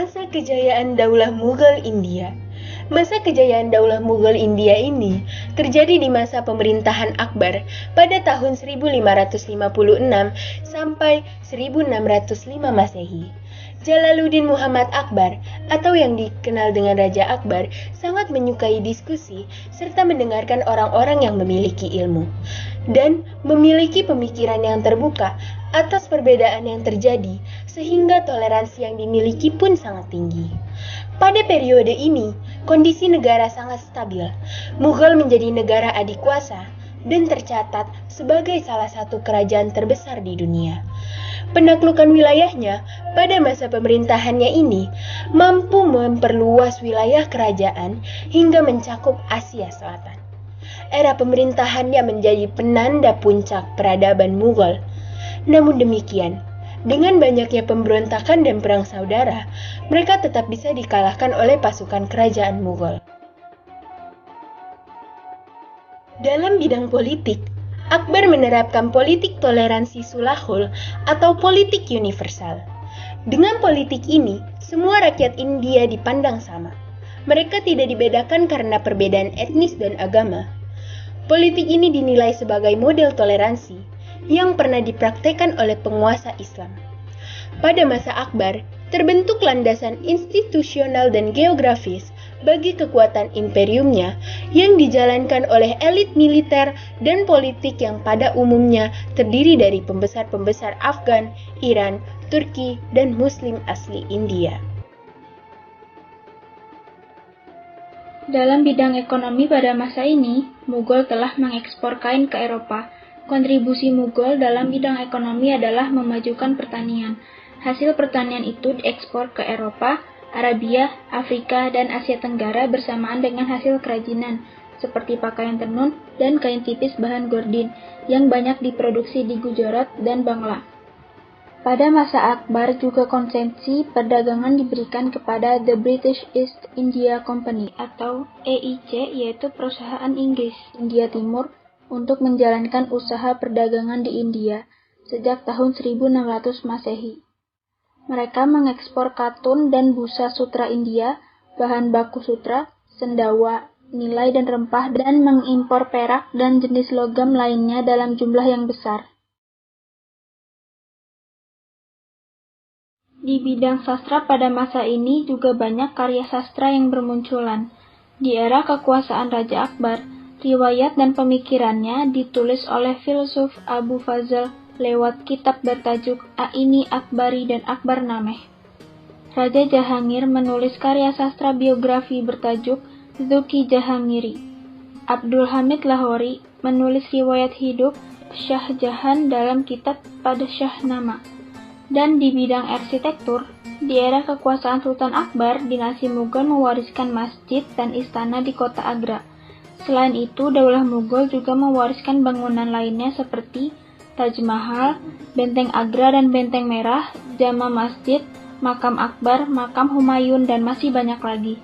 Masa kejayaan Daulah Mughal India. Masa kejayaan Daulah Mughal India ini terjadi di masa pemerintahan Akbar pada tahun 1556 sampai 1605 Masehi. Jalaluddin Muhammad Akbar atau yang dikenal dengan Raja Akbar sangat menyukai diskusi serta mendengarkan orang-orang yang memiliki ilmu dan memiliki pemikiran yang terbuka atas perbedaan yang terjadi sehingga toleransi yang dimiliki pun sangat tinggi. Pada periode ini, kondisi negara sangat stabil. Mughal menjadi negara adikuasa dan tercatat sebagai salah satu kerajaan terbesar di dunia. Penaklukan wilayahnya pada masa pemerintahannya ini mampu memperluas wilayah kerajaan hingga mencakup Asia Selatan. Era pemerintahannya menjadi penanda puncak peradaban Mughal. Namun demikian, dengan banyaknya pemberontakan dan perang saudara, mereka tetap bisa dikalahkan oleh pasukan kerajaan Mughal. Dalam bidang politik, Akbar menerapkan politik toleransi sulahul atau politik universal. Dengan politik ini, semua rakyat India dipandang sama. Mereka tidak dibedakan karena perbedaan etnis dan agama. Politik ini dinilai sebagai model toleransi yang pernah dipraktekkan oleh penguasa Islam. Pada masa Akbar, terbentuk landasan institusional dan geografis bagi kekuatan imperiumnya yang dijalankan oleh elit militer dan politik yang pada umumnya terdiri dari pembesar-pembesar Afgan, Iran, Turki, dan Muslim asli India. Dalam bidang ekonomi pada masa ini, Mughal telah mengekspor kain ke Eropa. Kontribusi Mughal dalam bidang ekonomi adalah memajukan pertanian. Hasil pertanian itu diekspor ke Eropa, Arabia, Afrika, dan Asia Tenggara bersamaan dengan hasil kerajinan, seperti pakaian tenun dan kain tipis bahan gordin, yang banyak diproduksi di Gujarat dan Bangla. Pada masa Akbar juga konsesi perdagangan diberikan kepada The British East India Company atau EIC, yaitu perusahaan Inggris India Timur, untuk menjalankan usaha perdagangan di India sejak tahun 1600 Masehi. Mereka mengekspor katun dan busa sutra India, bahan baku sutra, sendawa, nilai dan rempah, dan mengimpor perak dan jenis logam lainnya dalam jumlah yang besar. Di bidang sastra pada masa ini juga banyak karya sastra yang bermunculan. Di era kekuasaan Raja Akbar, riwayat dan pemikirannya ditulis oleh filsuf Abu Fazl lewat kitab bertajuk Aini Akbari dan Akbarnameh. Raja Jahangir menulis karya sastra biografi bertajuk Zuki Jahangiri. Abdul Hamid Lahori menulis riwayat hidup Shah Jahan dalam kitab Padshah-Nama. Dan di bidang arsitektur, di era kekuasaan Sultan Akbar, dinasti Mughal mewariskan masjid dan istana di kota Agra. Selain itu, Daulah Mughal juga mewariskan bangunan lainnya seperti Taj Mahal, Benteng Agra dan Benteng Merah, Jama Masjid, Makam Akbar, Makam Humayun, dan masih banyak lagi.